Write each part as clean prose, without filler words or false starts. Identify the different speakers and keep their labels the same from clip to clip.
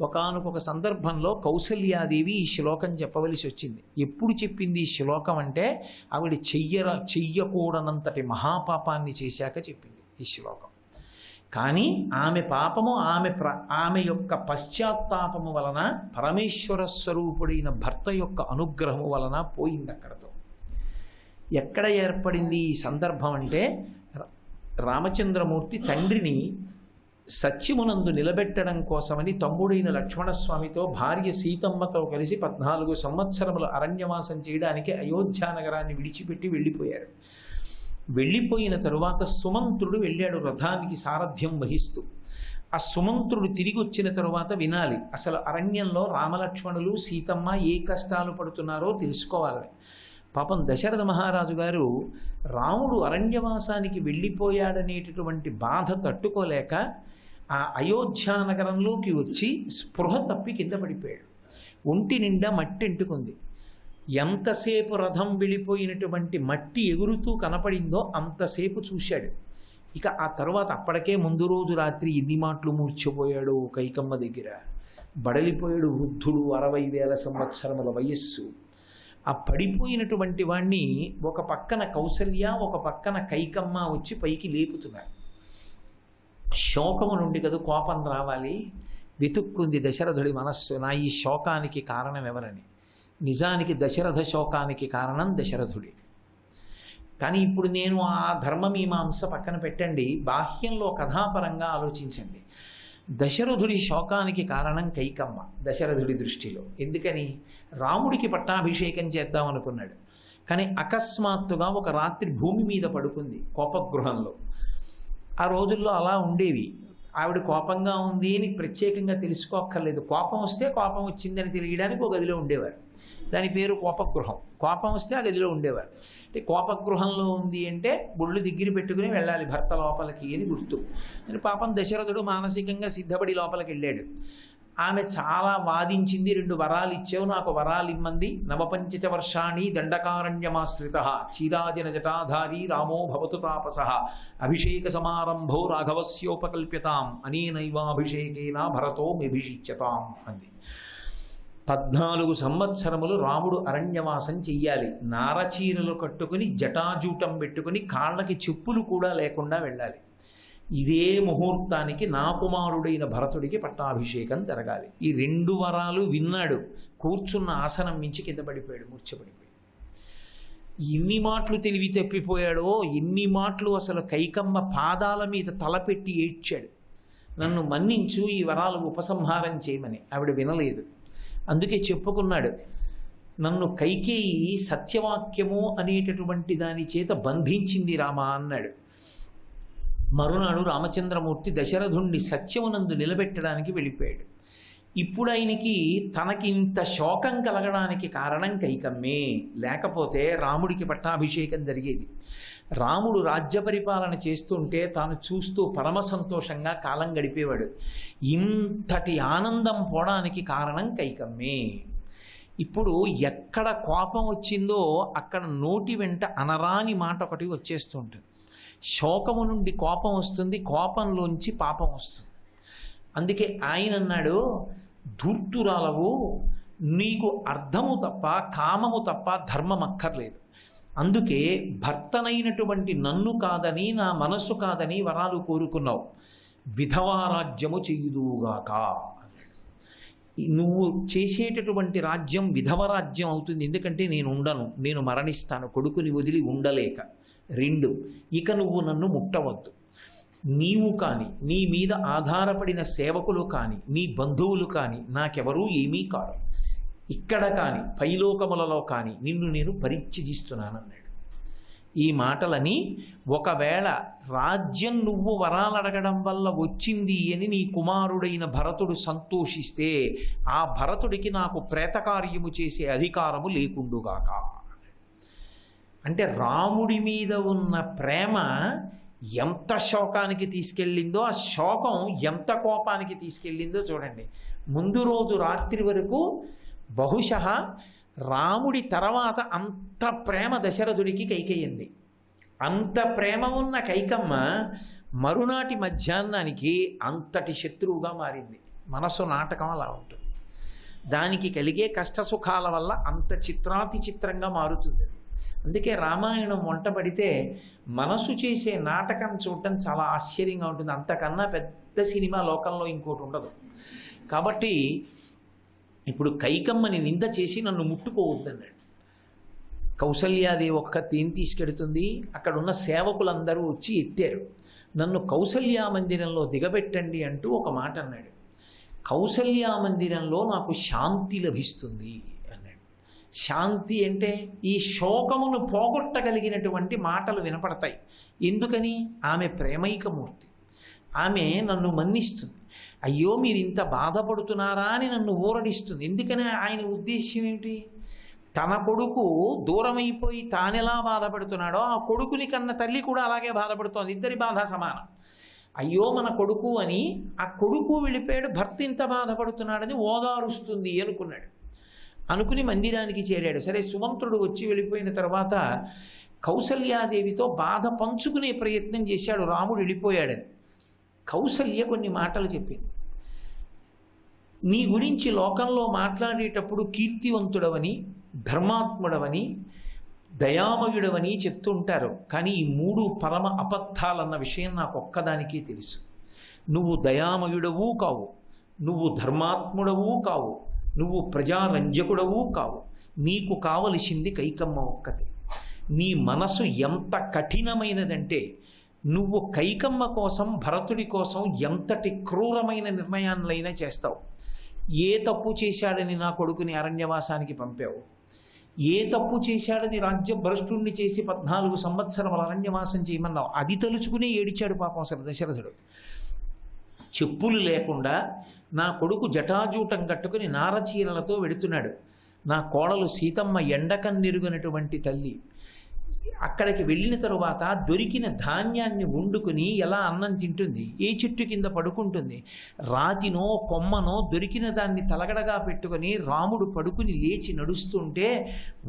Speaker 1: ఒకానొక సందర్భంలో కౌసల్యాదేవి ఈ శ్లోకం చెప్పవలసి వచ్చింది. ఎప్పుడు చెప్పింది ఈ శ్లోకం అంటే ఆవిడ చెయ్యకూడనంతటి మహాపాపాన్ని చేశాక చెప్పింది ఈ శ్లోకం. కానీ ఆమె పాపము ఆమె యొక్క పశ్చాత్తాపము వలన పరమేశ్వర స్వరూపుడైన భర్త యొక్క అనుగ్రహము వలన పోయింది అక్కడతో. ఎక్కడ ఏర్పడింది ఈ సందర్భం అంటే రామచంద్రమూర్తి తండ్రిని సత్యమునందు నిలబెట్టడం కోసమని తమ్ముడైన లక్ష్మణస్వామితో భార్య సీతమ్మతో కలిసి 14 సంవత్సరములు అరణ్యవాసం చేయడానికి అయోధ్యా నగరాన్ని విడిచిపెట్టి వెళ్ళిపోయారు. వెళ్ళిపోయిన తరువాత సుమంత్రుడు వెళ్ళాడు రథానికి సారథ్యం వహిస్తూ. ఆ సుమంత్రుడు తిరిగి వచ్చిన తరువాత వినాలి అసలు అరణ్యంలో రామలక్ష్మణులు సీతమ్మ ఏ కష్టాలు పడుతున్నారో తెలుసుకోవాలని. పాపం దశరథ మహారాజు గారు రాముడు అరణ్యవాసానికి వెళ్ళిపోయాడనేటటువంటి బాధ తట్టుకోలేక ఆ అయోధ్యా నగరంలోకి వచ్చి స్పృహ తప్పి కింద పడిపోయాడు. ఒంటి నిండా మట్టి అంటుకుంది. ఎంతసేపు రథం వెళ్ళిపోయినటువంటి మట్టి ఎగురుతూ కనపడిందో అంతసేపు చూశాడు. ఇక ఆ తర్వాత అప్పటికే ముందు రోజు రాత్రి ఎన్ని మాటలు మూర్చిపోయాడు కైకమ్మ దగ్గర. బడలిపోయాడు వృద్ధుడు, 60,000 సంవత్సరముల వయస్సు. ఆ పడిపోయినటువంటి వాణ్ణి ఒక పక్కన కౌసల్య ఒక పక్కన కైకమ్మ వచ్చి పైకి లేపుతున్నారు. శోకము నుండి కదా కోపం రావాలి. వెతుక్కుంది దశరథుడి మనస్సు, నా ఈ శోకానికి కారణం ఎవరని. నిజానికి దశరథ శోకానికి కారణం దశరథుడే. కానీ ఇప్పుడు నేను ఆ ధర్మమీమాంస పక్కన పెట్టండి, బాహ్యంలో కథాపరంగా ఆలోచించండి. దశరథుడి శోకానికి కారణం కైకమ్మ దశరథుడి దృష్టిలో. ఎందుకని? రాముడికి పట్టాభిషేకం చేద్దాం అనుకున్నాడు. కానీ అకస్మాత్తుగా ఒక రాత్రి భూమి మీద పడుకుంది కోపగృహంలో. ఆ రోజుల్లో అలా ఉండేవి. ఆవిడ కోపంగా ఉంది అని ప్రత్యేకంగా తెలుసుకోక్కర్లేదు. కోపం వస్తే కోపం వచ్చిందని తెలియడానికి ఒక గదిలో ఉండేవారు. దాని పేరు కోపగృహం. కోపం వస్తే ఆ గదిలో ఉండేవారు. అంటే కోపగృహంలో ఉంది అంటే బొళ్ళు దగ్గర పెట్టుకుని వెళ్ళాలి భర్త లోపలికి అని గుర్తు. అని పాపం దశరథుడు మానసికంగా సిద్ధపడి లోపలికి వెళ్ళాడు. ఆమె చాలా వాదించింది. 2 వరాలు ఇచ్చావు, నాకు వరాలు ఇమ్మంది. 9 వర్షాణి దండకారణ్యమాశ్రిత చీరాజన జటాధారి రామో భవతు తాపసః అభిషేక సమారంభో రాఘవస్యోపకల్ప్యతాం అనేనైవాభిషేకేన భరతో మెభిషిచ్యతాం అంది. 14 సంవత్సరములు రాముడు అరణ్యవాసం చెయ్యాలి. నారచీరలు కట్టుకుని జటాజూటం పెట్టుకుని కాళ్ళకి చెప్పులు కూడా లేకుండా వెళ్ళాలి. ఇదే ముహూర్తానికి నా కుమారుడైన భరతుడికి పట్టాభిషేకం జరగాలి. ఈ 2 వరాలు విన్నాడు. కూర్చున్న ఆసనం మించి కింద పడిపోయాడు, మూర్ఛపడిపోయాడు. ఎన్ని మాటలు తెలివి తప్పిపోయాడో, ఎన్ని మాటలు అసలు కైకమ్మ పాదాల మీద తలపెట్టి ఏడ్చాడు. నన్ను మన్నించు, ఈ వరాలు ఉపసంహారం చేయమని. ఆవిడ వినలేదు. అందుకే చెప్పుకున్నాడు, నన్ను కైకేయి సత్యవాక్యము అనేటటువంటి దాని చేత బంధించింది రామా అన్నాడు. మరునాడు రామచంద్రమూర్తి దశరథుణ్ణి సత్యమునందు నిలబెట్టడానికి వెళ్ళిపోయాడు. ఇప్పుడు ఆయనకి తనకింత శోకం కలగడానికి కారణం కైకమ్మే. లేకపోతే రాముడికి పట్టాభిషేకం జరిగేది. రాముడు రాజ్య పరిపాలన చేస్తుంటే తాను చూస్తూ పరమ సంతోషంగా కాలం గడిపేవాడు. ఇంతటి ఆనందం పోవడానికి కారణం కైకమ్మే. ఇప్పుడు ఎక్కడ కోపం వచ్చిందో అక్కడ నోటి వెంట అనరాని మాట ఒకటి వచ్చేస్తూ ఉంటుంది. శోకము నుండి కోపం వస్తుంది, కోపంలోంచి పాపం వస్తుంది. అందుకే ఆయన అన్నాడు, ధూర్తురాలవు, నీకు అర్థము తప్ప కామము తప్ప ధర్మం అక్కర్లేదు. అందుకే భర్తనైనటువంటి నన్ను కాదని నా మనస్సు కాదని వరాలు కోరుకున్నావు. విధవారాజ్యము చెయ్యుదువుగాక. నువ్వు చేసేటటువంటి రాజ్యం విధవరాజ్యం అవుతుంది. ఎందుకంటే నేను ఉండను, నేను మరణిస్తాను, కొడుకుని వదిలి ఉండలేక. 2, ఇక నువ్వు నన్ను ముట్టవద్దు. నీవు కానీ నీ మీద ఆధారపడిన సేవకులు కానీ నీ బంధువులు కానీ నాకెవరూ ఏమీ కాదు. ఇక్కడ కానీ పైలోకములలో కానీ నిన్ను నేను పరిత్యజిస్తున్నానన్నాడు. ఈ మాటలని ఒకవేళ రాజ్యం నువ్వు వరాలడగడం వల్ల వచ్చింది అని నీ కుమారుడైన భరతుడు సంతోషిస్తే ఆ భరతుడికి నాకు ప్రేతకార్యము చేసే అధికారము లేకుండుగాక. అంటే రాముడి మీద ఉన్న ప్రేమ ఎంత శోకానికి తీసుకెళ్ళిందో, ఆ శోకం ఎంత కోపానికి తీసుకెళ్ళిందో చూడండి. ముందు రోజు రాత్రి వరకు బహుశः రాముడి తర్వాత అంత ప్రేమ దశరథుడికి కైకేయింది. అంత ప్రేమ ఉన్న కైకమ్మ మరునాటి మధ్యాహ్నానికి అంతటి శత్రువుగా మారింది. మనసు నాటకం అలా ఉంటుంది. దానికి కలిగే కష్టసుఖాల వల్ల అంత చిత్రాతి చిత్రంగా మారుతుంది. అందుకే రామాయణం వంటబడితే మనసు చేసే నాటకం చూడటం చాలా ఆశ్చర్యంగా ఉంటుంది. అంతకన్నా పెద్ద సినిమా లోకంలో ఇంకోటి ఉండదు. కాబట్టి ఇప్పుడు కైకమ్మని నింద చేసి నన్ను ముట్టుకోవద్దన్నాడు. కౌసల్యాదేవి ఒక్క తేని తీసుకెడుతుంది. అక్కడ ఉన్న సేవకులందరూ వచ్చి ఎత్తారు. నన్ను కౌసల్యా మందిరంలో దిగబెట్టండి అంటూ ఒక మాట అన్నాడు. కౌసల్యా మందిరంలో నాకు శాంతి లభిస్తుంది అన్నాడు. శాంతి అంటే ఈ శోకమును పోగొట్టగలిగినటువంటి మాటలు వినపడతాయి. ఎందుకని? ఆమె ప్రేమైకమూర్తి. ఆమె నన్ను మన్నిస్తుంది. అయ్యో మీరు ఇంత బాధపడుతున్నారా అని నన్ను ఊరడిస్తుంది. ఎందుకని? ఆయన ఉద్దేశ్యం ఏమిటి? తన కొడుకు దూరమైపోయి తానెలా బాధపడుతున్నాడో ఆ కొడుకుని కన్న తల్లి కూడా అలాగే బాధపడుతోంది. ఇద్దరి బాధ సమానం. అయ్యో మన కొడుకు అని ఆ కొడుకు వెళ్ళిపోయాడు, భర్త ఇంత బాధపడుతున్నాడని ఓదారుస్తుంది అనుకున్నాడు. అనుకుని మందిరానికి చేరాడు. సరే, సుమంత్రుడు వచ్చి వెళ్ళిపోయిన తర్వాత కౌసల్యాదేవితో బాధ పంచుకునే ప్రయత్నం చేశాడు. రాముడు వెళ్ళిపోయాడని కౌసల్య కొన్ని మాటలు చెప్పింది. నీ గురించి లోకంలో మాట్లాడేటప్పుడు కీర్తివంతుడవని, ధర్మాత్ముడవని, దయామయుడవని చెప్తుంటారు. కానీ ఈ మూడు పరమ అబద్ధాలన్న విషయం నాకు ఒక్కదానికే తెలుసు. నువ్వు దయామయుడవు కావు, నువ్వు ధర్మాత్ముడవు కావు, నువ్వు ప్రజారంజకుడవు కావు. నీకు కావలసింది కైకమ్మ ఒక్కతే. నీ మనసు ఎంత కఠినమైనదంటే నువ్వు కైకమ్మ కోసం, భరతుడి కోసం ఎంతటి క్రూరమైన నిర్ణయాలైనా చేస్తావు. ఏ తప్పు చేశాడని నా కొడుకుని అరణ్యవాసానికి పంపావు? ఏ తప్పు చేశాడని రాజ్యభ్రష్టుణ్ణి చేసి 14 సంవత్సరముల అరణ్యవాసం చేయమన్నావు? అది తలుచుకునే ఏడిచాడు పాపం దశరథుడు. చెప్పులు లేకుండా నా కొడుకు జటాజూటం కట్టుకుని నారచీరలతో వెడుతున్నాడు. నా కోడలు సీతమ్మ ఎండకన్నెరుగనటువంటి తల్లి. అక్కడికి వెళ్ళిన తరువాత దొరికిన ధాన్యాన్ని వండుకుని ఎలా అన్నం తింటుంది? ఏ చెట్టు కింద పడుకుంటుంది? రాతినో కొమ్మనో దొరికిన దాన్ని తలగడగా పెట్టుకొని రాముడు పడుకుని లేచి నడుస్తుంటే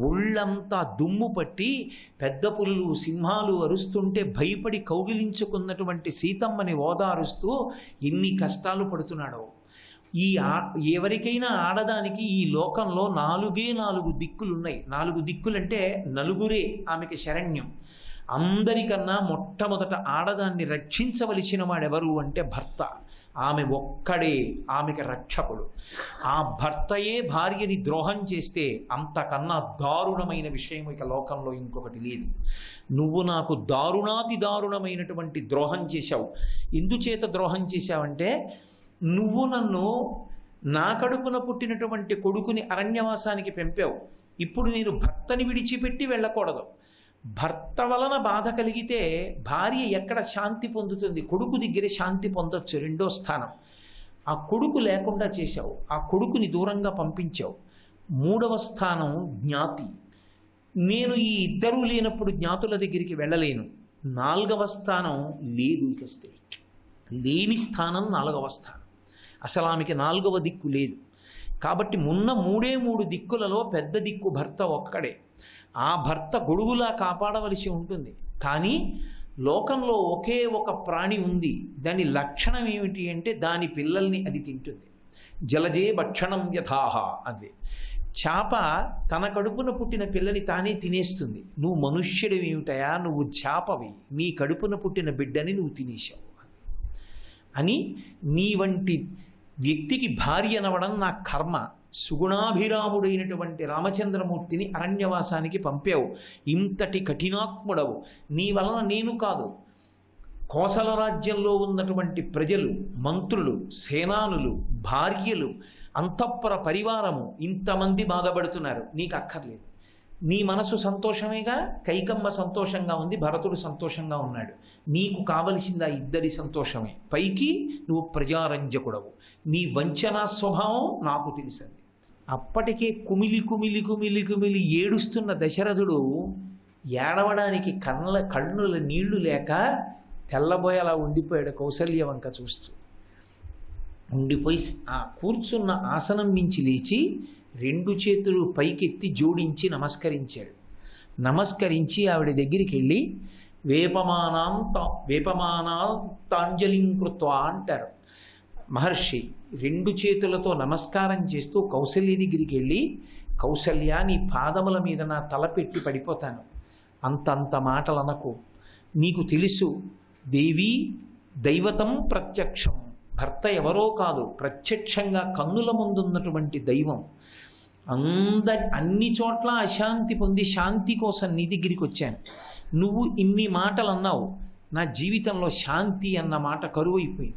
Speaker 1: ఒళ్ళంతా దుమ్ము పట్టి పెద్ద పులులు, సింహాలు అరుస్తుంటే భయపడి కౌగిలించుకున్నటువంటి సీతమ్మని ఓదారుస్తూ ఎన్ని కష్టాలు పడుతున్నాడో. ఎవరికైనా ఆడదానికి ఈ లోకంలో 4 దిక్కులున్నాయి. 4 దిక్కులంటే నలుగురే ఆమెకి శరణ్యం. అందరికన్నా మొట్టమొదట ఆడదాన్ని రక్షించవలసిన వాడెవరు అంటే భర్త. ఆమె ఒక్కడే ఆమెకి రక్షకుడు. ఆ భర్తయే భార్యని ద్రోహం చేస్తే అంతకన్నా దారుణమైన విషయం ఇక లోకంలో ఇంకొకటి లేదు. నువ్వు నాకు దారుణాతి దారుణమైనటువంటి ద్రోహం చేశావు. ఎందుచేత ద్రోహం చేశావంటే నువ్వు నన్ను నా కడుపున పుట్టినటువంటి కొడుకుని అరణ్యవాసానికి పంపావు. ఇప్పుడు నేను భర్తని విడిచిపెట్టి వెళ్ళకూడదు. భర్త వలన బాధ కలిగితే భార్య ఎక్కడ శాంతి పొందుతుంది? కొడుకు దగ్గర శాంతి పొందొచ్చు, 2వ స్థానం. ఆ కొడుకు లేకుండా చేశావు. ఆ కొడుకుని దూరంగా పంపించావు. 3వ స్థానం జ్ఞాతి. నేను ఈ ఇద్దరూ లేనప్పుడు జ్ఞాతుల దగ్గరికి వెళ్ళలేను. 4వ స్థానం లేదు. ఇక స్త్రీ లేని స్థానం 4వ స్థానం. అసలు ఆమెకి 4వ దిక్కు లేదు. కాబట్టి ఉన్న 3 దిక్కులలో పెద్ద దిక్కు భర్త ఒక్కడే. ఆ భర్త గొడుగులా కాపాడవలసి ఉంటుంది. కానీ లోకంలో ఒకే ఒక ప్రాణి ఉంది. దాని లక్షణం ఏమిటి అంటే దాని పిల్లల్ని అది తింటుంది. జలజే భక్షణం యథాహ. అదే చేప తన కడుపున పుట్టిన పిల్లని తానే తినేస్తుంది. నువ్వు మనుష్యుడివి ఏమిటయా? నువ్వు చేపవి. నీ కడుపున పుట్టిన బిడ్డని నువ్వు తినేశావు అని నీ వంటి వ్యక్తికి భార్య అనవడం నా కర్మ. సుగుణాభిరాముడైనటువంటి రామచంద్రమూర్తిని అరణ్యవాసానికి పంపావు. ఇంతటి కఠినాత్ముడవు. నీ వలన నేను కాదు, కోసల రాజ్యంలో ఉన్నటువంటి ప్రజలు, మంత్రులు, సేనానులు, భార్యలు, అంతఃపుర పరివారము ఇంతమంది బాధపడుతున్నారు. నీకు అక్కర్లేదు. నీ మనసు సంతోషమేగా. కైకమ్మ సంతోషంగా ఉంది, భరతుడు సంతోషంగా ఉన్నాడు. నీకు కావలసింది ఆ ఇద్దరి సంతోషమే. పైకి నువ్వు ప్రజారంజకుడవు. నీ వంచనా స్వభావం నాకు తెలిసింది. అప్పటికే కుమిలి ఏడుస్తున్న దశరథుడు ఏడవడానికి కన్నుల నీళ్లు లేక తెల్లబోయేలా ఉండిపోయాడు కౌసల్య వంక చూస్తూ. ఉండిపోయి ఆ కూర్చున్న ఆసనం నుంచి లేచి 2 చేతులు పైకెత్తి జోడించి నమస్కరించాడు. నమస్కరించి ఆవిడ దగ్గరికి వెళ్ళి వేపమానాంతాంజలిం కృత్వా అంటారు. మహర్షి 2 చేతులతో నమస్కారం చేస్తూ కౌసల్య దగ్గరికి వెళ్ళి, కౌసల్య, నీ పాదముల మీద నా తల పెట్టి పడిపోతాను, అంతంత మాటలు అనకు. నీకు తెలుసు, దేవి దైవతం ప్రత్యక్షం, భర్త ఎవరో కాదు, ప్రత్యక్షంగా కన్నుల ముందున్నటువంటి దైవం. అన్ని చోట్ల అశాంతి పొంది శాంతి కోసం నీ దగ్గరికి వచ్చాను. నువ్వు ఇన్ని మాటలు అన్నావు, నా జీవితంలో శాంతి అన్న మాట కరువైపోయింది.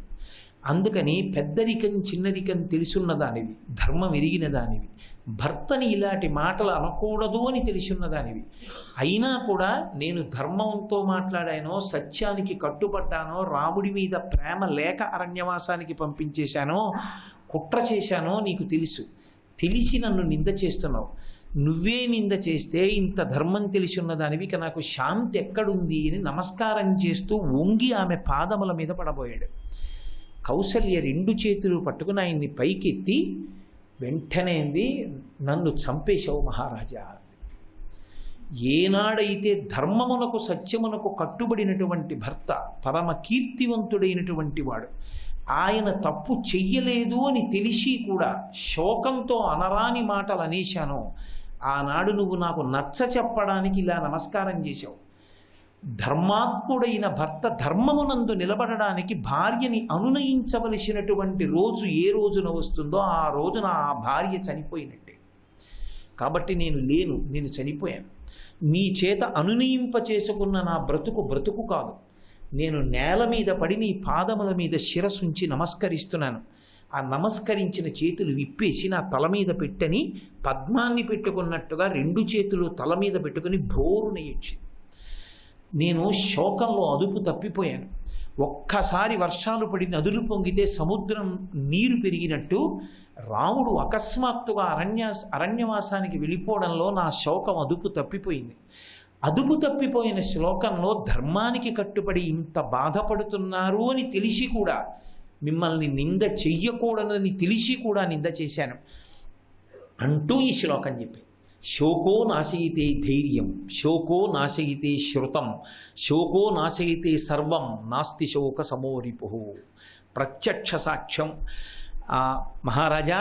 Speaker 1: అందుకని పెద్దరికం చిన్నరికం తెలుసున్న దానివి, ధర్మం ఎరిగిన దానివి, భర్తని ఇలాంటి మాటలు అనకూడదు అని తెలుసున్న దానివి, అయినా కూడా నేను ధర్మంతో మాట్లాడానో, సత్యానికి కట్టుబడ్డానో, రాముడి మీద ప్రేమ లేక అరణ్యవాసానికి పంపించేశానో, కుట్ర చేశానో నీకు తెలుసు. తెలిసి నన్ను నింద చేస్తున్నావు. నువ్వే నింద చేస్తే ఇంత ధర్మం తెలిసున్న దానివి, ఇక నాకు శాంతి ఎక్కడుంది అని నమస్కారం చేస్తూ వంగి ఆమె పాదముల మీద పడబోయాడు. కౌసల్య 2 చేతులు పట్టుకుని ఆయన్ని పైకెత్తి వెంటనే అంది, నన్ను చంపేశావు మహారాజా. ఏనాడైతే ధర్మమునకు సత్యమునకు కట్టుబడినటువంటి భర్త, పరమ కీర్తివంతుడైనటువంటి వాడు, ఆయన తప్పు చెయ్యలేదు అని తెలిసి కూడా శోకంతో అనరాని మాటలు అనేశాను, ఆనాడు నువ్వు నాకు నచ్చ చెప్పడానికి ఇలా నమస్కారం చేశావు. ధర్మాత్ముడైన భర్త ధర్మమునందు నిలబడడానికి భార్యని అనునయించవలసినటువంటి రోజు ఏ రోజున వస్తుందో ఆ రోజున ఆ భార్య చనిపోయినట్టే. కాబట్టి నేను చనిపోయాను. నీ చేత అనునయింప చేసుకున్న నా బ్రతుకు కాదు. నేను నేల మీద పడి నీ పాదముల మీద శిరసుంచి నమస్కరిస్తున్నాను. ఆ నమస్కరించిన చేతులు విప్పేసి నా తల మీద పెట్టని పద్మాన్ని పెట్టుకున్నట్టుగా 2 చేతులు తల మీద పెట్టుకుని భోరున ఏడ్చి, నేను శోకంలో అదుపు తప్పిపోయాను. ఒక్కసారి వర్షాలు పడి నదులు పొంగితే సముద్రం నీరు పెరిగినట్టు రాముడు అకస్మాత్తుగా అరణ్యవాసానికి వెళ్ళిపోవడంలో నా శోకం అదుపు తప్పిపోయింది. అదుపు తప్పిపోయిన శ్లోకంలో ధర్మానికి కట్టుబడి ఇంత బాధపడుతున్నారు అని తెలిసి కూడా, మిమ్మల్ని నింద చెయ్యకూడదని తెలిసి కూడా నింద చేశాను అంటూ ఈ శ్లోకం చెప్పి, శోకో నాశయితే ధైర్యం, శోకో నాశయితే శృతం, శోకో నాశయితే సర్వం, నాస్తి శోక సమోరిపు. ప్రత్యక్ష సాక్ష్యం. మహారాజా,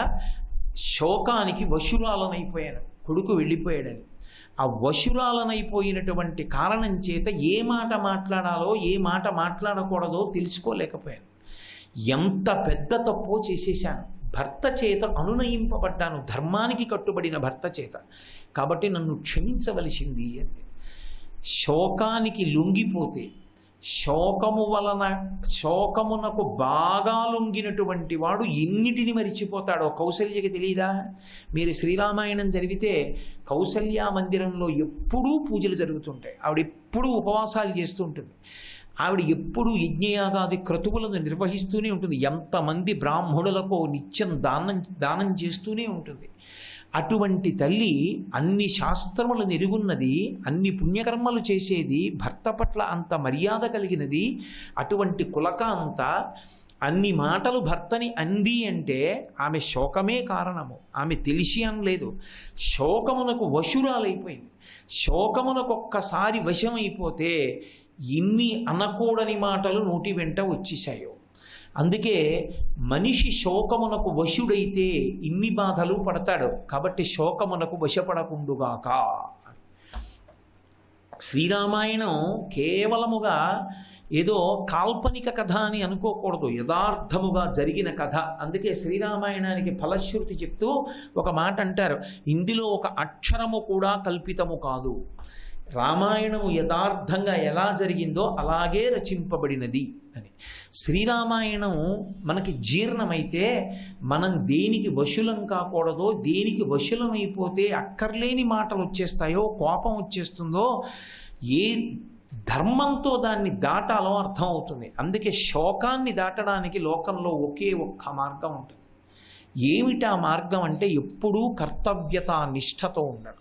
Speaker 1: శోకానికి వశురాలనైపోయాను, కొడుకు వెళ్ళిపోయాడని. ఆ వశురాలనైపోయినటువంటి కారణం చేత ఏ మాట మాట్లాడాలో ఏ మాట మాట్లాడకూడదో తెలుసుకోలేకపోయాను. ఎంత పెద్ద తప్పో చేసేశాను. భర్త చేత అనునయింపబడ్డాను, ధర్మానికి కట్టుబడిన భర్త చేత. కాబట్టి నన్ను క్షమించవలసింది అని. శోకానికి లొంగిపోతే, శోకమునకు బాగా లొంగినటువంటి వాడు ఎన్నిటిని మరిచిపోతాడో కౌసల్యకి తెలియదా? మీరు శ్రీరామాయణం చదివితే కౌసల్యా మందిరంలో ఎప్పుడూ పూజలు జరుగుతుంటాయి. ఆవిడ ఎప్పుడూ ఉపవాసాలు చేస్తూ ఉంటుంది. ఆవిడ ఎప్పుడూ యజ్ఞయాగాది క్రతువులను నిర్వహిస్తూనే ఉంటుంది. ఎంతమంది బ్రాహ్మణులకు నిత్యం దానం చేస్తూనే ఉంటుంది. అటువంటి తల్లి అన్ని శాస్త్రములు నెరుగున్నది, అన్ని పుణ్యకర్మలు చేసేది, భర్త పట్ల అంత మర్యాద కలిగినది. అటువంటి కులకాంత అన్ని మాటలు భర్తని అంది అంటే ఆమె శోకమే కారణము. ఆమె తెలిసి అనలేదు, శోకమునకు వశురాలైపోయింది. శోకమునకు ఒక్కసారి వశమైపోతే ఇన్ని అనకూడని మాటలు నోటి వెంట వచ్చేసాయో. అందుకే మనిషి శోకమునకు వశుడైతే ఇన్ని బాధలు పడతాడు. కాబట్టి శోకమునకు వశపడకుండుగాక. శ్రీరామాయణం కేవలముగా ఏదో కాల్పనిక కథ అని అనుకోకూడదు, యథార్థముగా జరిగిన కథ. అందుకే శ్రీరామాయణానికి ఫలశ్రుతి చెప్తూ ఒక మాట అంటారు, ఇందులో ఒక అక్షరము కూడా కల్పితము కాదు. రామాయణము యథార్థంగా ఎలా జరిగిందో అలాగే రచింపబడినది అని. శ్రీరామాయణం మనకి జీర్ణమైతే మనం దేనికి వశులం కాకూడదో, దేనికి వశులమైపోతే అక్కర్లేని మాటలు వచ్చేస్తాయో, కోపం వచ్చేస్తుందో, ఏ ధర్మంతో దాన్ని దాటాలో అర్థం అవుతుంది. అందుకే శోకాన్ని దాటడానికి లోకంలో ఒకే ఒక్క మార్గం ఉంటుంది. ఏమిటా మార్గం అంటే ఎప్పుడూ కర్తవ్యత నిష్ఠతో ఉండడం.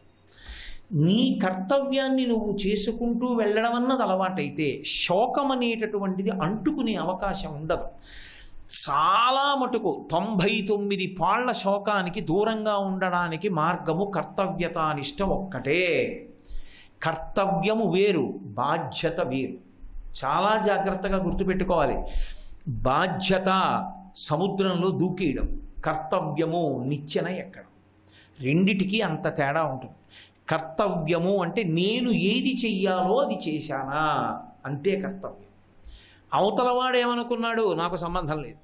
Speaker 1: నీ కర్తవ్యాన్ని నువ్వు చేసుకుంటూ వెళ్ళడం అన్నది అలవాటైతే శోకం అనేటటువంటిది అంటుకునే అవకాశం ఉండదు. చాలా మటుకు 99 పాళ్ల శోకానికి దూరంగా ఉండడానికి మార్గము కర్తవ్యతానిష్ట ఒక్కటే. కర్తవ్యము వేరు, బాధ్యత వేరు. చాలా జాగ్రత్తగా గుర్తుపెట్టుకోవాలి. బాధ్యత సముద్రంలో దూకేయడం, కర్తవ్యము నిచ్చెన ఎక్కడం. రెండిటికి అంత తేడా ఉంటుంది. కర్తవ్యము అంటే నేను ఏది చెయ్యాలో అది చేశానా అంతే కర్తవ్యం. అవతలవాడు ఏమనుకున్నాడు నాకు సంబంధం లేదు.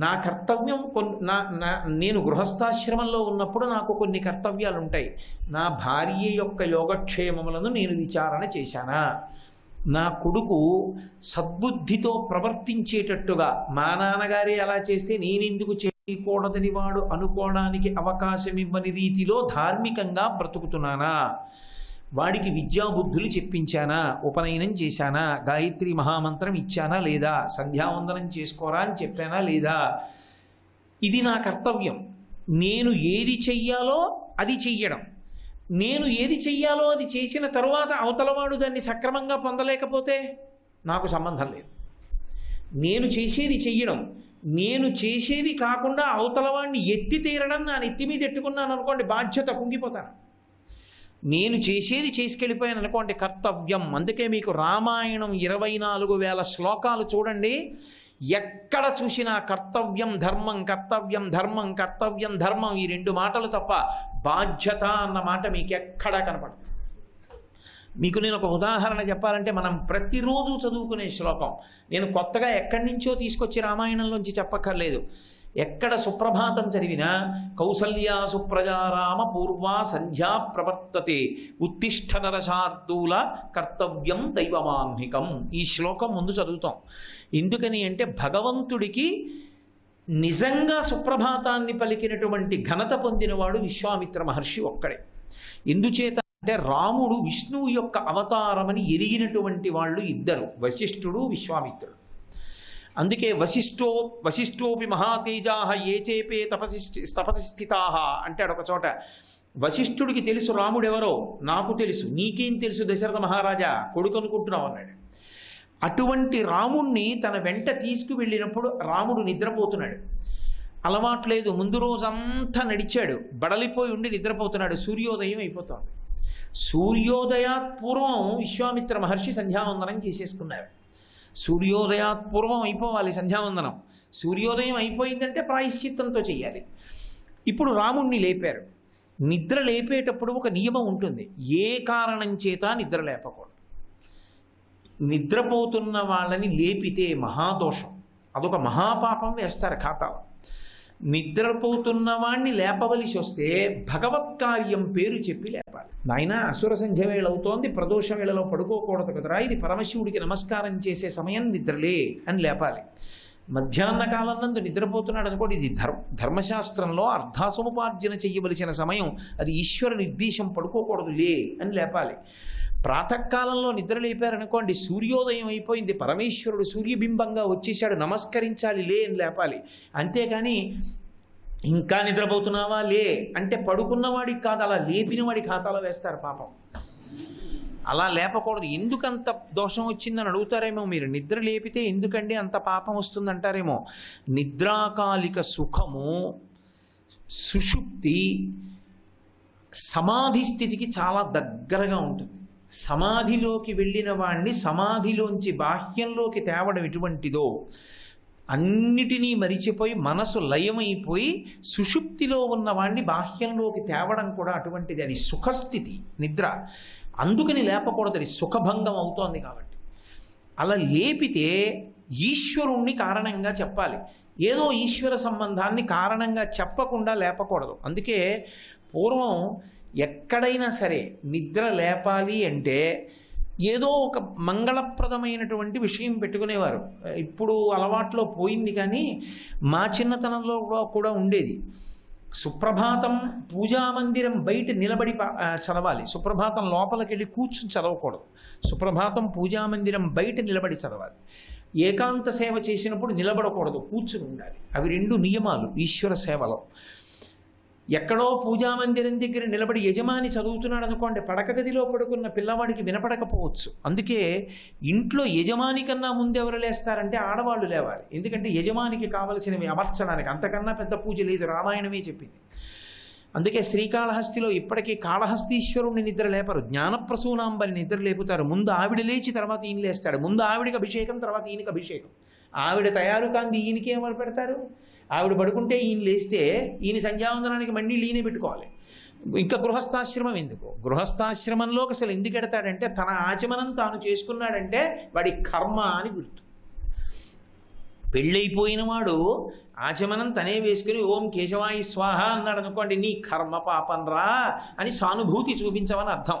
Speaker 1: నా కర్తవ్యం నేను గృహస్థాశ్రమంలో ఉన్నప్పుడు నాకు కొన్ని కర్తవ్యాలు ఉంటాయి. నా భార్య యొక్క యోగక్షేమములను నేను విచారణ చేశానా, నా కొడుకు సద్బుద్ధితో ప్రవర్తించేటట్టుగా మా నాన్నగారే అలా చేస్తే నేనెందుకు చేయకూడదని వాడు అనుకోవడానికి అవకాశం ఇవ్వని రీతిలో ధార్మికంగా బ్రతుకుతున్నానా, వాడికి విద్యాబుద్ధులు చెప్పించానా, ఉపనయనం చేశానా, గాయత్రి మహామంత్రం ఇచ్చానా లేదా, సంధ్యావందనం చేసుకోరా అని చెప్పానా లేదా, ఇది నా కర్తవ్యం. నేను ఏది చెయ్యాలో అది చెయ్యడం, నేను ఏది చెయ్యాలో అది చేసిన తరువాత అవతలవాడు దాన్ని సక్రమంగా పొందలేకపోతే నాకు సంబంధం లేదు. నేను చేసేది చెయ్యడం, నేను చేసేది కాకుండా అవతలవాడిని ఎత్తి తీరడం నా నెత్తి మీద ఎట్టుకున్నాను అనుకోండి, బాధ్యత కుంగిపోతాను. నేను చేసేది చేసుకెళ్ళిపోయాను అనుకోండి, కర్తవ్యం. అందుకే మీకు రామాయణం 24,000 శ్లోకాలు చూడండి, ఎక్కడ చూసినా కర్తవ్యం ధర్మం, కర్తవ్యం ధర్మం, కర్తవ్యం ధర్మం, ఈ 2 మాటలు తప్ప బాధ్యత అన్న మాట మీకు ఎక్కడా కనపడదు. మీకు నేను ఒక ఉదాహరణ చెప్పాలంటే, మనం ప్రతిరోజు చదువుకునే శ్లోకం, నేను కొత్తగా ఎక్కడి నుంచో తీసుకొచ్చి రామాయణంలోంచి చెప్పక్కర్లేదు. ఎక్కడ సుప్రభాతం చదివినా కౌసల్యా సుప్రజారామ పూర్వా సంధ్యా ప్రవర్తతే ఉత్తిష్ఠ నరశార్దూల కర్తవ్యం దైవమాహ్నికం. ఈ శ్లోకం ముందు చదువుతాం. ఎందుకని అంటే భగవంతుడికి నిజంగా సుప్రభాతాన్ని పలికినటువంటి ఘనత పొందినవాడు విశ్వామిత్ర మహర్షి ఒక్కడే. ఎందుచేత అంటే రాముడు విష్ణువు యొక్క అవతారమని ఎరిగినటువంటి వాళ్ళు ఇద్దరు, వశిష్ఠుడు విశ్వామిత్రుడు. అందుకే వశిష్ఠోపి మహాతేజా ఏ చేపే తపసి స్థితా అంటాడు ఒక చోట. వశిష్ఠుడికి తెలుసు రాముడెవరో, నాకు తెలుసు, నీకేం తెలుసు దశరథ మహారాజా, కొడుకు అనుకుంటున్నావు అన్నాడు. అటువంటి రాముణ్ణి తన వెంట తీసుకువెళ్ళినప్పుడు రాముడు నిద్రపోతున్నాడు. అలవాట్లేదు, ముందు రోజంతా నడిచాడు, బడలిపోయి ఉండి నిద్రపోతున్నాడు. సూర్యోదయం అయిపోతుంది. సూర్యోదయాత్ పూర్వం విశ్వామిత్ర మహర్షి సంధ్యావందనం చేసేసుకున్నారు. సూర్యోదయాత్ పూర్వం అయిపోవాలి సంధ్యావందనం. సూర్యోదయం అయిపోయిందంటే ప్రాయశ్చిత్తంతో చేయాలి. ఇప్పుడు రాముణ్ణి లేపారు. నిద్ర లేపేటప్పుడు ఒక నియమం ఉంటుంది, ఏ కారణం చేత నిద్ర లేపకూడదు. నిద్రపోతున్న వాళ్ళని లేపితే మహాదోషం, అదొక మహాపాపం వేస్తారు ఖాతాలో. నిద్రపోతున్న వాణ్ణి లేపవలసి వస్తే భగవత్కార్యం పేరు చెప్పి లేపాలి. నాయన అసుర సంధ్య వేళ అవుతోంది, ప్రదోష వేళలో పడుకోకూడదు కదరా, ఇది పరమశివుడికి నమస్కారం చేసే సమయం, నిద్రలే అని లేపాలి. మధ్యాహ్న కాలం నందు నిద్రపోతున్నాడు అనుకోండి, ఇది ధర్మశాస్త్రంలో అర్ధాసముపార్జన చెయ్యవలసిన సమయం, అది ఈశ్వర నిర్దేశం, పడుకోకూడదు లే అని లేపాలి. ప్రాతకాలంలో నిద్ర లేపారనుకోండి, సూర్యోదయం అయిపోయింది, పరమేశ్వరుడు సూర్యబింబంగా వచ్చేసాడు, నమస్కరించాలి లే అని లేపాలి. అంతేకాని ఇంకా నిద్రపోతున్నావా లే అంటే పడుకున్నవాడికి కాదు, అలా లేపిన వాడి ఖాతాలో వేస్తారు పాపం. అలా లేపకూడదు. ఎందుకంత దోషం వచ్చిందని అడుగుతారేమో మీరు. నిద్ర లేపితే ఎందుకండి అంత పాపం వస్తుందంటారేమో. నిద్రాకాలిక సుఖము, సుషుప్తి సమాధి స్థితికి చాలా దగ్గరగా ఉంటుంది. సమాధిలోకి వెళ్ళిన వాణ్ణి సమాధిలోంచి బాహ్యంలోకి తేవడం ఎటువంటిదో, అన్నిటినీ మరిచిపోయి మనసు లయమైపోయి సుషుప్తిలో ఉన్నవాణ్ణి బాహ్యంలోకి తేవడం కూడా అటువంటిది. అది సుఖస్థితి నిద్ర. అందుకని లేపకూడదు, అది సుఖభంగం అవుతోంది కాబట్టి. అలా లేపితే ఈశ్వరుణ్ణి కారణంగా చెప్పాలి, ఏదో ఈశ్వర సంబంధాన్ని కారణంగా చెప్పకుండా లేపకూడదు. అందుకే పూర్వం ఎక్కడైనా సరే నిద్ర లేపాలి అంటే ఏదో ఒక మంగళప్రదమైనటువంటి విషయం పెట్టుకునేవారు. ఇప్పుడు అలవాట్లో పోయింది, కానీ మా చిన్నతనంలో కూడా ఉండేది. సుప్రభాతం పూజామందిరం బయట నిలబడి చదవాలి. సుప్రభాతం లోపలికి వెళ్ళి కూర్చుని చదవకూడదు. సుప్రభాతం పూజామందిరం బయట నిలబడి చదవాలి. ఏకాంత సేవ చేసినప్పుడు నిలబడకూడదు, కూర్చుని ఉండాలి. అవి 2 నియమాలు ఈశ్వర సేవలో. ఎక్కడో పూజామందిరం దగ్గర నిలబడి యజమాని చదువుతున్నాడు అనుకోండి, పడక గదిలో పడుకున్న పిల్లవాడికి వినపడకపోవచ్చు. అందుకే ఇంట్లో యజమాని కన్నా ముందు ఎవరు లేస్తారంటే ఆడవాళ్ళు లేవాలి. ఎందుకంటే యజమానికి కావలసినవి అమర్చడానికి, అంతకన్నా పెద్ద పూజ లేదు, రామాయణమే చెప్పింది. అందుకే శ్రీకాళహస్తిలో ఇప్పటికీ కాళహస్తీశ్వరుణ్ణి నిద్ర లేపరు, జ్ఞానప్రసూనాంబని నిద్ర లేపుతారు. ముందు ఆవిడ లేచి తర్వాత ఈయన లేస్తాడు. ముందు ఆవిడికి అభిషేకం, తర్వాత ఈయనకి అభిషేకం. ఆవిడ తయారు కాంది ఈయనకి ఏమని పెడతారు? ఆవిడ పడుకుంటే ఈయన లేస్తే ఈయన సంధ్యావందనానికి మళ్ళీ ఈయనే పెట్టుకోవాలి. ఇంకా గృహస్థాశ్రమం ఎందుకు? గృహస్థాశ్రమంలోకి అసలు ఎందుకు ఎడతాడంటే తన ఆచమనం తాను చేసుకున్నాడంటే వాడి కర్మ అని గుర్తు. పెళ్ళైపోయిన వాడు ఆచమనం తనే వేసుకుని ఓం కేశవాయి స్వాహ అన్నాడు అనుకోండి, నీ కర్మ పాపంరా అని సానుభూతి చూపించమని అర్థం.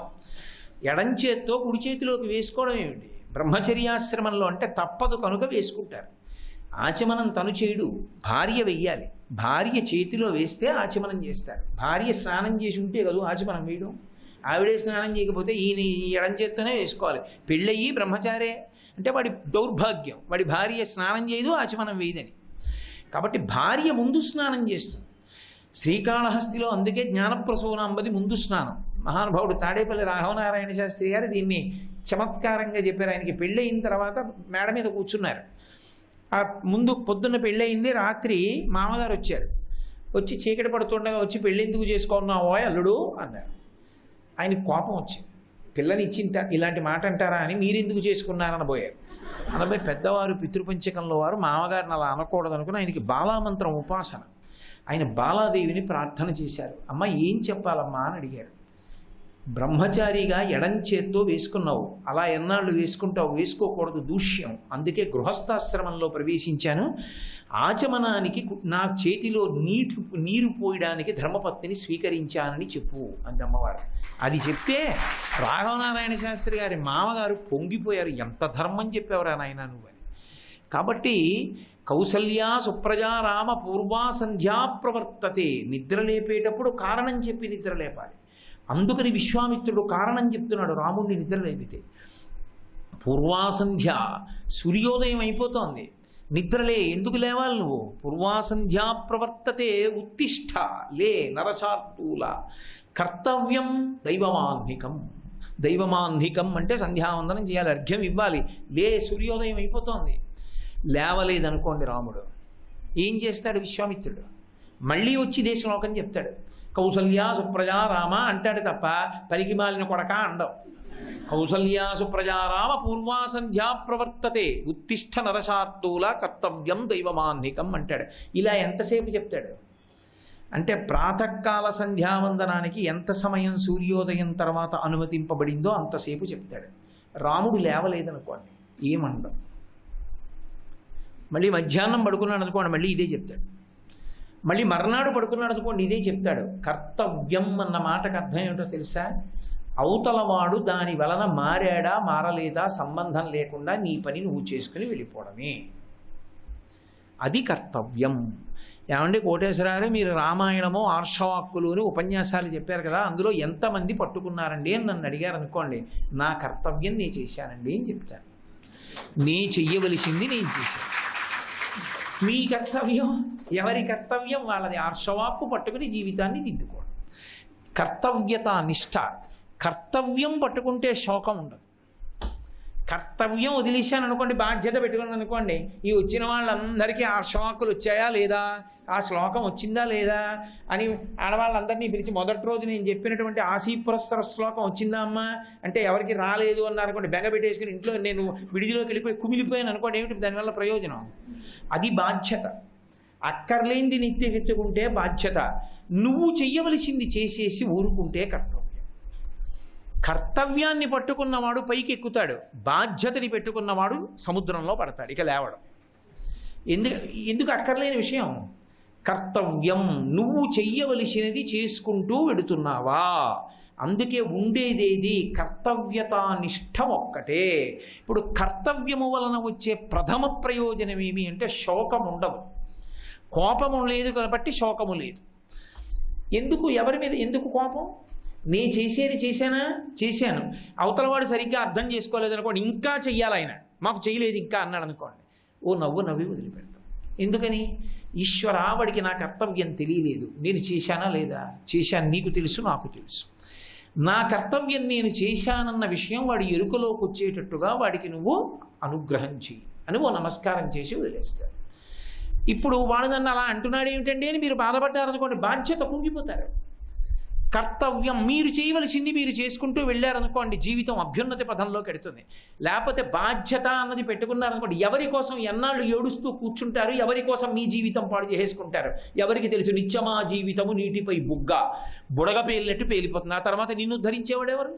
Speaker 1: ఎడంచేత్తో కుడి చేతిలోకి వేసుకోవడం ఏమిటి? బ్రహ్మచర్యాశ్రమంలో అంటే తప్పదు కనుక వేసుకుంటారు. ఆచమనం తను చేయడు, భార్య వెయ్యాలి. భార్య చేతిలో వేస్తే ఆచమనం చేస్తారు. భార్య స్నానం చేసి ఉంటే కదా ఆచమనం వేయడం. ఆవిడే స్నానం చేయకపోతే ఈయన ఎడంచేత్తోనే వేసుకోవాలి. పెళ్ళయ్యి బ్రహ్మచారే అంటే వాడి దౌర్భాగ్యం, వాడి భార్య స్నానం చేయదు, ఆచమనం వేయదని. కాబట్టి భార్య ముందు స్నానం చేస్తుంది. శ్రీకాళహస్తిలో అందుకే జ్ఞానప్రసూనాంబది ముందు స్నానం. మహానుభావుడు తాడేపల్లి రాఘవనారాయణ శాస్త్రి గారు దీన్ని చమత్కారంగా చెప్పారు. ఆయనకి పెళ్ళయిన తర్వాత మేడ మీద కూర్చున్నారు. ఆ ముందు పొద్దున్న పెళ్ళయింది, రాత్రి మామగారు వచ్చారు. వచ్చి చీకటి పడుతుండగా వచ్చి పెళ్ళి ఎందుకు చేసుకున్నావో అల్లుడు అన్నారు. ఆయనకు కోపం వచ్చింది. పిల్లని ఇచ్చిన ఇలాంటి మాట అంటారా అని మీరెందుకు చేసుకున్నారని పోయారు. అనబై పెద్దవారు పితృపంచకంలో వారు మామగారిని అలా అనకూడదు అనుకుని ఆయనకి బాలామంత్రం ఉపాసన. ఆయన బాలాదేవిని ప్రార్థన చేశారు. అమ్మ ఏం చెప్పాలమ్మా అని అడిగారు. బ్రహ్మచారిగా ఎడంచేత్తో వేసుకున్నావు, అలా ఎన్నాళ్ళు వేసుకుంటావు? వేసుకోకూడదు, దూష్యం. అందుకే గృహస్థాశ్రమంలో ప్రవేశించాను. ఆచమనానికి నా చేతిలో నీరు పోయడానికి ధర్మపత్నిని స్వీకరించానని చెప్పు అంది అమ్మవారు. అది చెప్తే రాఘవనారాయణ శాస్త్రి గారి మామగారు పొంగిపోయారు. ఎంత ధర్మం చెప్పేవరా నాయన నువ్వు అని. కాబట్టి కౌసల్యా సుప్రజా రామ పూర్వా సంధ్యా ప్రవర్తతే. నిద్ర లేపేటప్పుడు కారణం చెప్పి నిద్ర లేపాలి. అందుకని విశ్వామిత్రుడు కారణం చెప్తున్నాడు రాముడిని నిద్ర లేపితే. పూర్వాసంధ్య, సూర్యోదయం అయిపోతోంది, నిద్రలే. ఎందుకు లేవాలి నువ్వు? పూర్వాసంధ్యా ప్రవర్తతే ఉత్తిష్ట, లే నరశార్దూల. కర్తవ్యం దైవమాహ్నికం. దైవమాహ్నికం అంటే సంధ్యావందనం చేయాలి, అర్ఘ్యం ఇవ్వాలి. లే, సూర్యోదయం అయిపోతోంది. లేవలేదనుకోండి రాముడు, ఏం చేస్తాడు విశ్వామిత్రుడు? మళ్ళీ వచ్చి ఇదే శ్లోకం చెప్తాడు. కౌసల్యా సుప్రజా రామ అంటాడు తప్ప పనికి మాలిన కొడక అండవు. కౌసల్యా సుప్రజా రామ పూర్వాసంధ్యా ప్రవర్తతే ఉత్తిష్ట నరశార్దూల కర్తవ్యం దైవమాహ్నికం అంటాడు. ఇలా ఎంతసేపు చెప్తాడు అంటే ప్రాతకాల సంధ్యావందనానికి ఎంత సమయం సూర్యోదయం తర్వాత అనుమతింపబడిందో అంతసేపు చెప్తాడు. రాముడు లేవలేదనుకోండి ఏమండం. మళ్ళీ మధ్యాహ్నం పడుకున్నాడు అనుకోండి మళ్ళీ ఇదే చెప్తాడు. మళ్ళీ మర్నాడు పడుకున్నాడు అనుకోండి ఇదే చెప్తాడు. కర్తవ్యం అన్న మాటకు అర్థం ఏమిటో తెలుసా? అవతలవాడు దాని వలన మారాడా మారలేదా సంబంధం లేకుండా నీ పని నువ్వు చేసుకుని వెళ్ళిపోవడమే, అది కర్తవ్యం. ఏమంటే కోటేశ్వరారు మీరు రామాయణము ఆర్షవాక్కులు అని ఉపన్యాసాలు చెప్పారు కదా, అందులో ఎంతమంది పట్టుకున్నారండి అని నన్ను అడిగారు అనుకోండి, నా కర్తవ్యం నేను చేశానండి అని చెప్తాను. నీ చెయ్యవలసింది నేను చేశాను. మీ కర్తవ్యం, ఎవరి కర్తవ్యం వాళ్ళది. ఆర్షవాక్కు పట్టుకుని జీవితాన్ని దిద్దుకోవడం కర్తవ్యత నిష్ఠ. కర్తవ్యం పట్టుకుంటే శోకం ఉండదు. కర్తవ్యం వదిలేశాను అనుకోండి, బాధ్యత పెట్టుకున్నాను అనుకోండి, ఈ వచ్చిన వాళ్ళందరికీ ఆర్షవాక్కులు వచ్చాయా లేదా, ఆ శ్లోకం వచ్చిందా లేదా అని ఆడవాళ్ళందరినీ పిలిచి మొదటి రోజు నేను చెప్పినటువంటి ఆశీపురస్సర శ్లోకం వచ్చిందా అమ్మా అంటే ఎవరికి రాలేదు అన్నారనుకోండి, బెంగ పెట్టేసుకుని ఇంట్లో నేను విడిదిలోకి వెళ్ళిపోయి కుమిలిపోయాను అనుకోండి, ఏమిటి దానివల్ల ప్రయోజనం? అది బాధ్యత. అక్కర్లేంది నిత్యకెత్తుకుంటే బాధ్యత. నువ్వు చెయ్యవలసింది చేసేసి ఊరుకుంటే కర్తవ్యం. కర్తవ్యాన్ని పట్టుకున్నవాడు పైకి ఎక్కుతాడు, బాధ్యతని పెట్టుకున్నవాడు సముద్రంలో పడతాడు, ఇక లేవడం. ఎందుకు అక్కర్లేని విషయం? కర్తవ్యం, నువ్వు చెయ్యవలసినది చేసుకుంటూ వెడుతున్నావా? అందుకే ఉండేదేది కర్తవ్యతానిష్ట ఒక్కటే. ఇప్పుడు కర్తవ్యము వలన వచ్చే ప్రథమ ప్రయోజనం ఏమి అంటే శోకం ఉండదు. కోపము లేదు కాబట్టి శోకము లేదు. ఎందుకు? ఎవరి మీద ఎందుకు కోపం? నీ చేసేది చేశాను, అవతలవాడు సరిగ్గా అర్థం చేసుకోలేదు అనుకోండి, ఇంకా చెయ్యాలి ఆయన, మాకు చేయలేదు ఇంకా అన్నాడు అనుకోండి, ఓ నవ్వి వదిలిపెడతాం. ఎందుకని? ఈశ్వర, వాడికి నా కర్తవ్యం తెలియలేదు, నేను చేశానా లేదా? చేశాను, నీకు తెలుసు, నాకు తెలుసు. నా కర్తవ్యం నేను చేశానన్న విషయం వాడి ఎరుకలోకి వచ్చేటట్టుగా వాడికి నువ్వు అనుగ్రహం చెయ్యి అని ఓ నమస్కారం చేసి వదిలేస్తాడు. ఇప్పుడు వాడు నన్ను అలా అంటున్నాడు ఏమిటండి అని మీరు బాధపడ్డారనుకోండి, బాధ్యత కుంగిపోతారు. కర్తవ్యం మీరు చేయవలసింది మీరు చేసుకుంటూ వెళ్ళారనుకోండి, జీవితం అభ్యున్నతి పథంలోకి ఎడుతుంది. లేకపోతే బాధ్యత అన్నది పెట్టుకున్నారనుకోండి, ఎవరి కోసం ఎన్నాళ్ళు ఏడుస్తూ కూర్చుంటారు, ఎవరి కోసం మీ జీవితం పాడు చేసుకుంటారు ఎవరికి తెలుసు. నిత్యమా జీవితము నీటిపై బుడగ పేలినట్టు పేలిపోతుంది. ఆ తర్వాత నిన్ను ధరించేవాడు ఎవరు?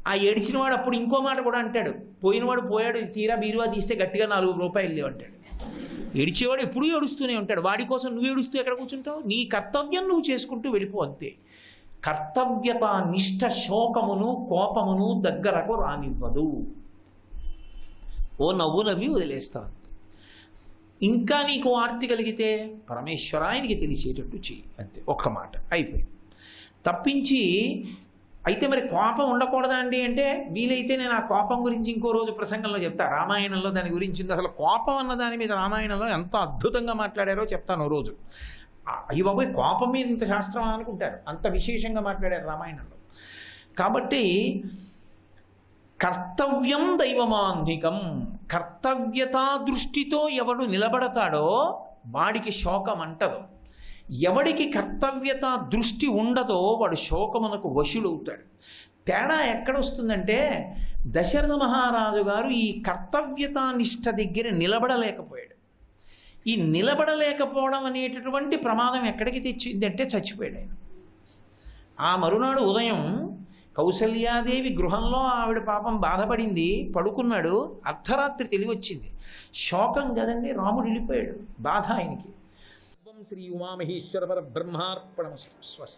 Speaker 1: ఆ ఏడిచినవాడు అప్పుడు ఇంకో మాట కూడా అంటాడు, పోయినవాడు పోయాడు, తీరా బీరువా తీస్తే గట్టిగా 4 రూపాయలు లేవు అంటాడు. ఏడిచేవాడు ఎప్పుడూ ఏడుస్తూనే ఉంటాడు. వాడి కోసం నువ్వు ఏడుస్తూ ఎక్కడ కూర్చుంటావు? నీ కర్తవ్యం నువ్వు చేసుకుంటూ వెళ్ళిపో అంతే. కర్తవ్యత నిష్ఠ శోకమును కోపమును దగ్గరకు రానివ్వదు. ఓ నవ్వు నవ్వి వదిలేస్తావు. ఇంకా నీకు ఆర్తి కలిగితే పరమేశ్వరాయనికి తెలిసేటట్టు చెయ్యి అంతే. ఒక్క మాట అయిపోయింది. తప్పించి అయితే మరి కోపం ఉండకూడదా అండి అంటే, వీలైతే నేను ఆ కోపం గురించి ఇంకో రోజు ప్రసంగంలో చెప్తా. రామాయణంలో దాని గురించి ఉంది. అసలు కోపం అన్న దాని మీద రామాయణంలో ఎంత అద్భుతంగా మాట్లాడారో చెప్తాను రోజు. అయ్యి బాబోయ్, కోపం మీద ఇంత శాస్త్రం అనుకుంటారు, అంత విశేషంగా మాట్లాడారు రామాయణంలో. కాబట్టి కర్తవ్యం దైవమాన్నికం, కర్తవ్యతా దృష్టితో ఎవడు నిలబడతాడో వాడికి శోకం అంటదు. ఎవడికి కర్తవ్యత దృష్టి ఉండదో వాడు శోకమునకు వశుడవుతాడు. తేడా ఎక్కడొస్తుందంటే, దశరథ మహారాజు గారు ఈ కర్తవ్యతా నిష్ఠ దగ్గర నిలబడలేకపోయాడు. ఈ నిలబడలేకపోవడం అనేటటువంటి ప్రమాదం ఎక్కడికి తెచ్చిందంటే చచ్చిపోయాడు ఆయన. ఆ మరునాడు ఉదయం కౌసల్యాదేవి గృహంలో ఆవిడ పాపం బాధపడింది, పడుకున్నాడు. అర్ధరాత్రి తెలివొచ్చింది. శోకం కదండి, రాముడు వెళ్ళిపోయాడు. బాధ ఆయనకి. శ్రీ ఉమామహేశ్వర పరబ్రహ్మార్పణమస్తు. స్వస్తి.